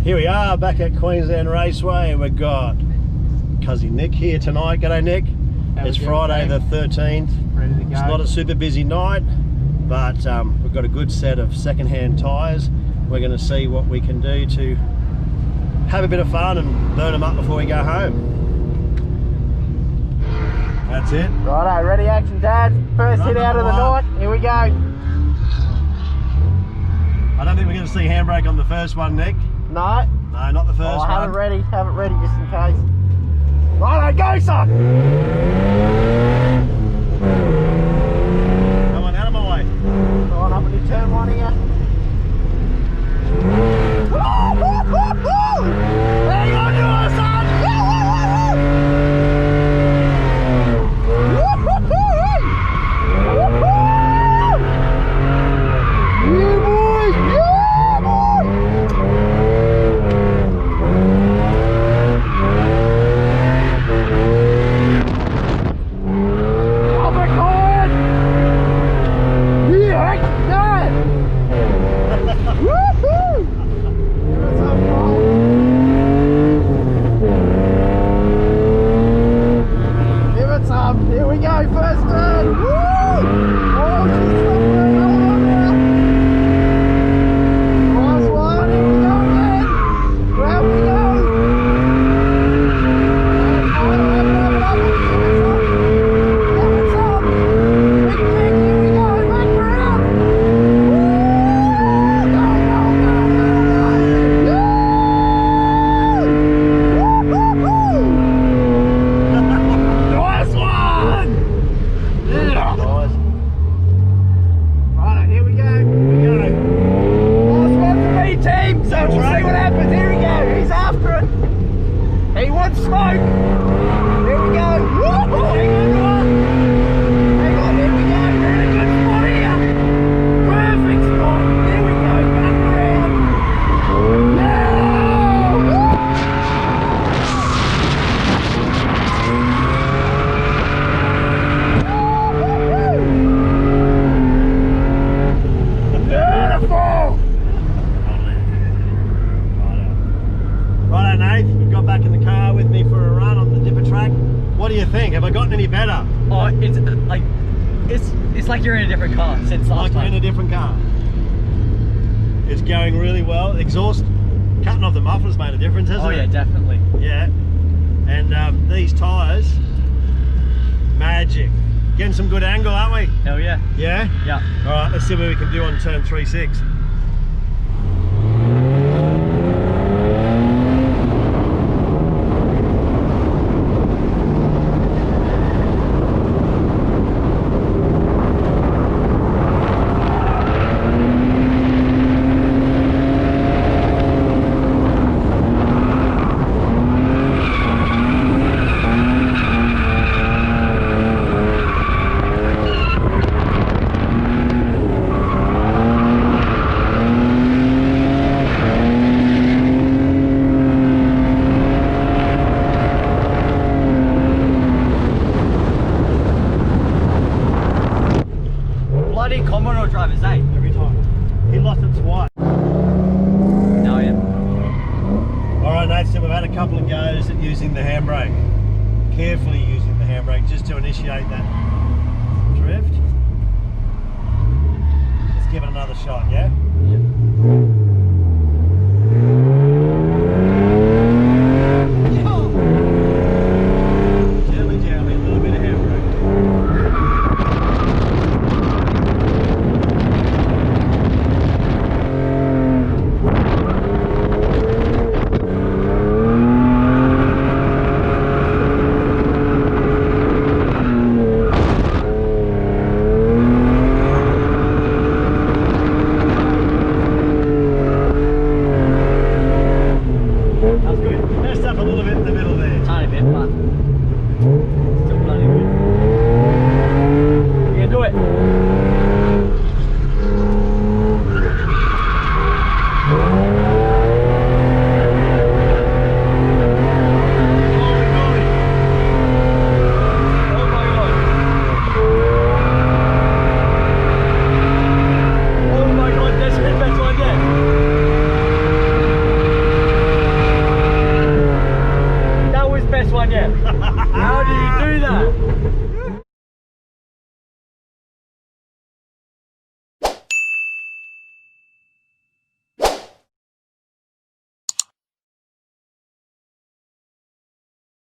Here we are back at Qld Raceway. We've got cousin Nick here tonight. G'day Nick. It's Friday the 13th. Ready to go. It's not a super busy night, but we've got a good set of second-hand tyres. We're going to see what we can do to have a bit of fun and burn them up before we go home. That's it. Righto, ready action dad. First hit out of the night. Here we go. I don't think we're going to see handbrake on the first one, Nick. No. No, not the first one. Have it ready just in case. Righto, go son! Come on, out of my way. Right, up into turn one here. Hang on to us, son! Here we go, first turn! Woo! Oh, she's so good! Hold on now! Nice one! Here we go again! Round we go! It's up! Big kick, here we go! Back around! Woo! Go, go, go, go, go! Woo! Nice one! Right, here we go. Last one for me, team. So we'll see what happens. Here we go. He's after it. He wants smoke. Here we go. Woo! Hang on to us. Hang on. Here we go. Very good spot here. Perfect spot. Here we go. Back around. Righto, Nate, you got back in the car with me for a run on the dipper track. What do you think? Have I gotten any better? Oh, it's like you're in a different car since last Like we're in a different car. It's going really well. Exhaust, cutting off the muffler's made a difference, hasn't it? Oh yeah, definitely. Yeah. And these tyres, magic. Getting some good angle, aren't we? Hell yeah. Yeah? Yeah. All right, let's see what we can do on turn 3-6. Bloody Commodore drivers, eh? Every time. He lost it twice. No, yeah. All right, Nathan, we've had a couple of goes at using the handbrake. Carefully using the handbrake just to initiate that drift. Let's give it another shot, yeah? Yeah.